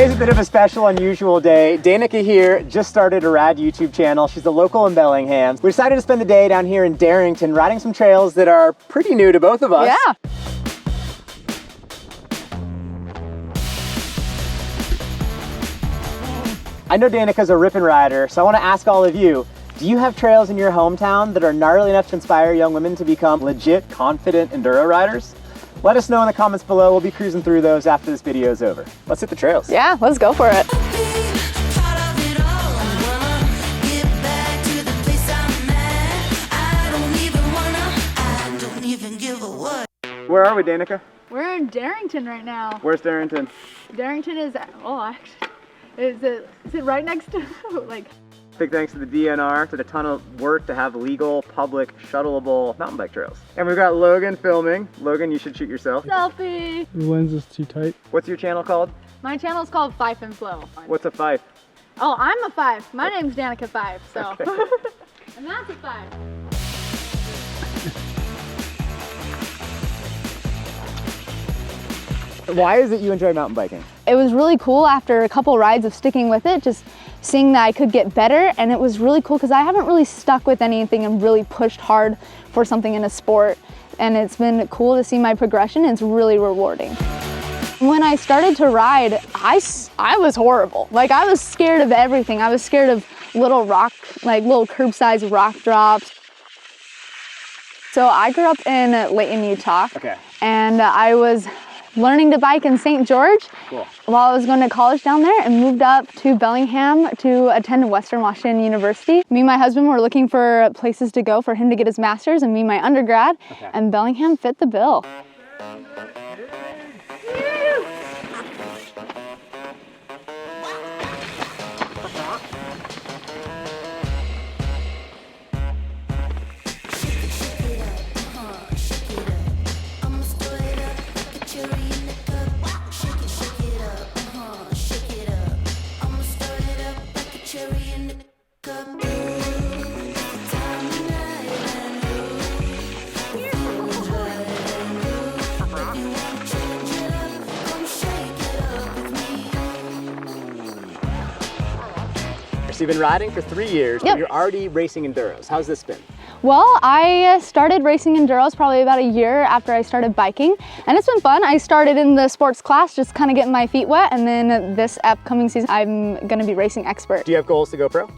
Today's a bit of a special, unusual day. Danica here just started a rad YouTube channel. She's a local in Bellingham. We decided to spend the day down here in Darrington riding some trails that are pretty new to both of us. Yeah. I know Danica's a ripping rider, so I want to ask all of you, do you have trails in your hometown that are gnarly enough to inspire young women to become legit, confident enduro riders? Let us know in the comments below. We'll be cruising through those after this video is over. Let's hit the trails. Yeah, let's go for it. Where are we, Danica? We're in Darrington right now. Where's Darrington? Darrington is, oh, actually, is it right next to, like... Big thanks to the DNR. Did a ton of work to have legal, public, shuttleable mountain bike trails. And we've got Logan filming. Logan, you should shoot yourself. Selfie! The lens is too tight. What's your channel called? My channel is called Fife and Flow. What's a Fife? Oh, I'm a Fife. My name's Danica Fife, so. Okay. And that's a Fife. Why is it you enjoy mountain biking? It was really cool after a couple rides of sticking with it, just seeing that I could get better. And it was really cool because I haven't really stuck with anything and really pushed hard for something in a sport. And it's been cool to see my progression. It's really rewarding. When I started to ride, I was horrible. Like, I was scared of everything. I was scared of little little curb-sized rock drops. So I grew up in Layton, Utah. Okay. And I was learning to bike in St. George while I was going to college down there, and moved up to Bellingham to attend Western Washington University. Me and my husband were looking for places to go for him to get his master's and me my undergrad, and Bellingham fit the bill. So you've been riding for 3 years, but you're already racing enduros. How's this been? Well, I started racing enduros probably about a year after I started biking, and it's been fun. I started in the sports class, just kind of getting my feet wet, and then this upcoming season, I'm gonna be racing expert. Do you have goals to go pro?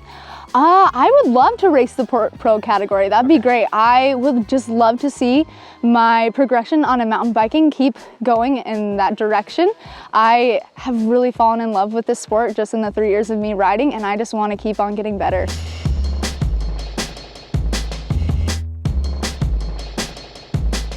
I would love to race the pro category. That'd be great. I would just love to see my progression on a mountain biking keep going in that direction. I have really fallen in love with this sport just in the 3 years of me riding, and I just want to keep on getting better.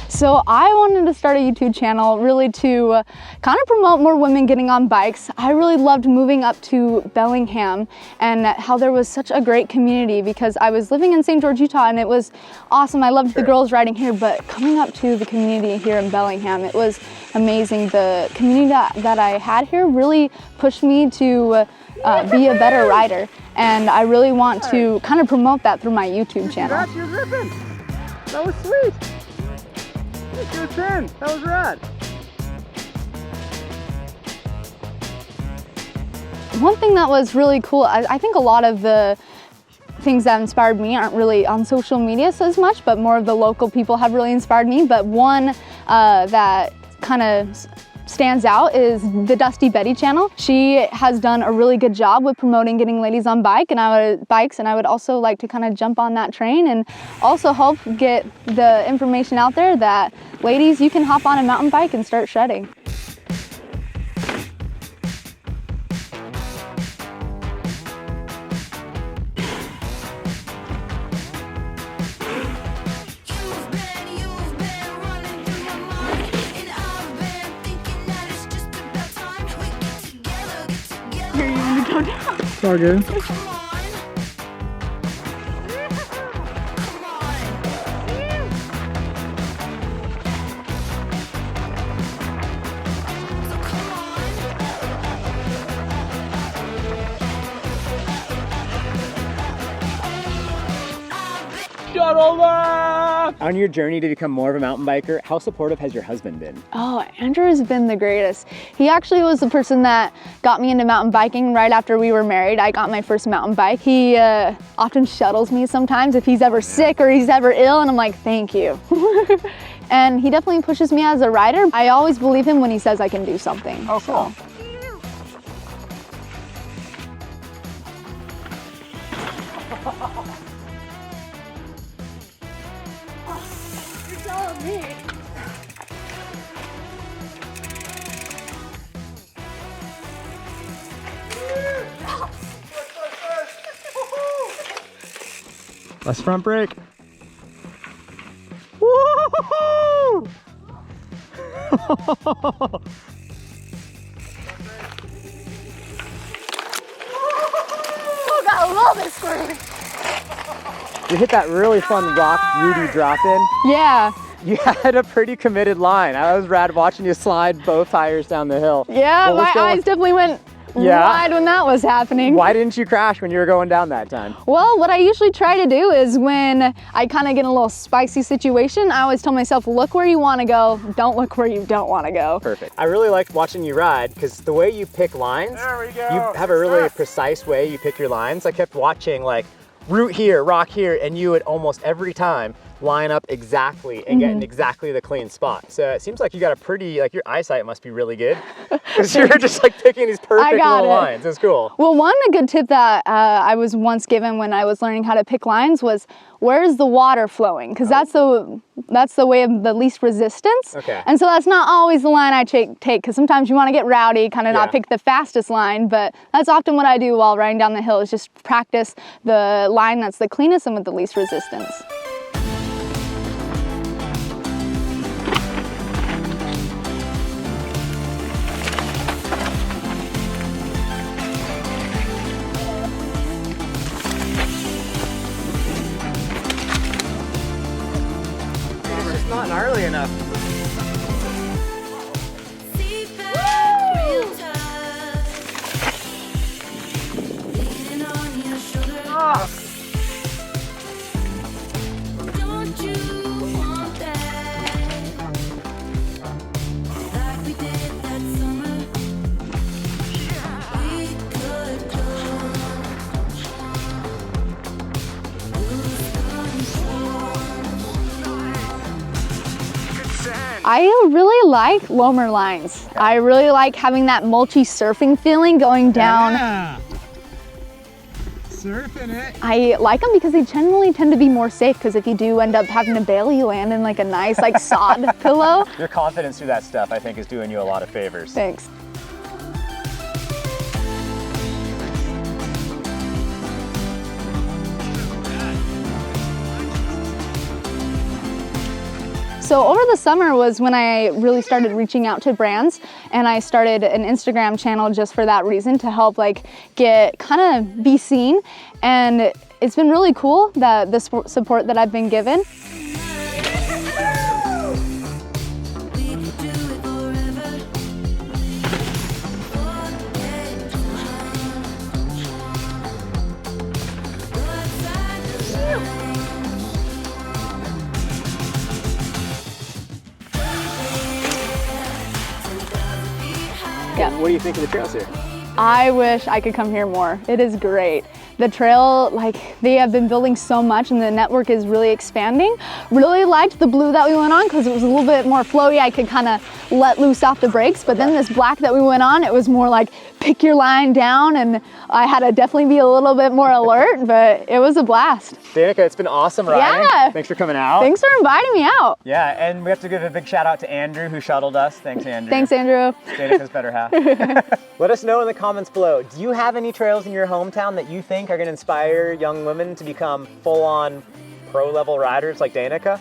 So I wanted to start a YouTube channel really to kind of promote more women getting on bikes. I really loved moving up to Bellingham and how there was such a great community, because I was living in St. George, Utah, and it was awesome. I loved the girls riding here, but coming up to the community here in Bellingham, it was amazing. The community that I had here really pushed me to be a better rider, and I really want to kind of promote that through my YouTube channel. Congrats, you're ripping! That was sweet! Good 10. That was rad. One thing that was really cool, I think a lot of the things that inspired me aren't really on social media as much, but more of the local people have really inspired me. But one that kind of stands out is the Dusty Betty channel. She has done a really good job with promoting getting ladies on bikes, and I would also like to kind of jump on that train and also help get the information out there that ladies, you can hop on a mountain bike and start shredding. It's all good. Shuttle left! On your journey to become more of a mountain biker, how supportive has your husband been? Oh, Andrew has been the greatest. He actually was the person that got me into mountain biking right after we were married. I got my first mountain bike. He often shuttles me sometimes if he's ever sick or he's ever ill, and I'm like, thank you. And he definitely pushes me as a rider. I always believe him when he says I can do something. Oh, cool. You're telling me. Last front brake. Woo! Oh, got a little bit squirty. You hit that really fun rock ROWDY drop in. Yeah. You had a pretty committed line. I was rad watching you slide both tires down the hill. Yeah, What was my going- eyes definitely went Yeah. wide when that was happening. Why didn't you crash when you were going down that time? Well, what I usually try to do is when I kind of get in a little spicy situation, I always tell myself, look where you want to go, don't look where you don't want to go. Perfect. I really liked watching you ride because the way you pick lines, you have a really precise way you pick your lines. I kept watching like root here, rock here, and you would almost every time line up exactly and get in exactly the clean spot. So it seems like you got a pretty, like your eyesight must be really good because you're just like picking these perfect little lines. It's cool. Well, one good tip that I was once given when I was learning how to pick lines was, where's the water flowing? Because that's the way of the least resistance. Okay. And so that's not always the line I take, because sometimes you want to get rowdy, kind of not pick the fastest line, but that's often what I do while riding down the hill is just practice the line that's the cleanest and with the least resistance. Not gnarly enough. I really like loamer lines. I really like having that mulchy surfing feeling going down. Yeah. Surfing it. I like them because they generally tend to be more safe, because if you do end up having to bail, you land in like a nice like sod pillow. Your confidence through that stuff, I think, is doing you a lot of favors. Thanks. So over the summer was when I really started reaching out to brands, and I started an Instagram channel just for that reason, to help like kind of be seen. And it's been really cool, that the support that I've been given. Yeah. What do you think of the trails here? I wish I could come here more. It is great. The trail, like, they have been building so much and the network is really expanding. Really liked the blue that we went on because it was a little bit more flowy. I could kind of let loose off the brakes, but then this black that we went on, it was more like pick your line down, and I had to definitely be a little bit more alert, but it was a blast. Danica, it's been awesome riding. Yeah. Thanks for coming out. Thanks for inviting me out. Yeah, and we have to give a big shout out to Andrew who shuttled us. Thanks, Andrew. Thanks, Andrew. Danica's better half. Let us know in the comments below. Do you have any trails in your hometown that you think are going to inspire young women to become full-on pro-level riders like Danica?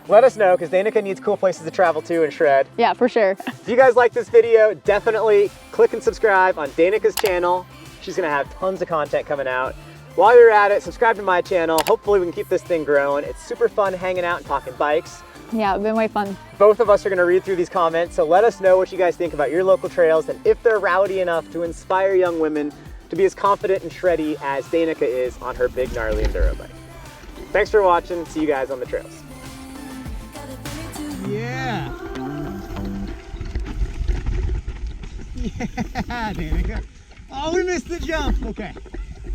Let us know, because Danica needs cool places to travel to and shred. Yeah, for sure. If you guys like this video, definitely click and subscribe on Danica's channel. She's gonna have tons of content coming out. While you're at it, subscribe to my channel. Hopefully we can keep this thing growing. It's super fun hanging out and talking bikes. Yeah, it's been way fun. Both of us are gonna read through these comments, so let us know what you guys think about your local trails and if they're rowdy enough to inspire young women to be as confident and shreddy as Danica is on her big gnarly enduro bike. Thanks for watching. See you guys on the trails. Yeah. Yeah, Danica. Oh, we missed the jump. Okay,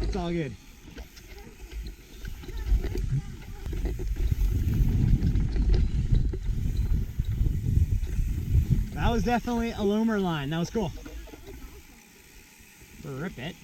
it's all good. That was definitely a loomer line. That was cool. Rip it.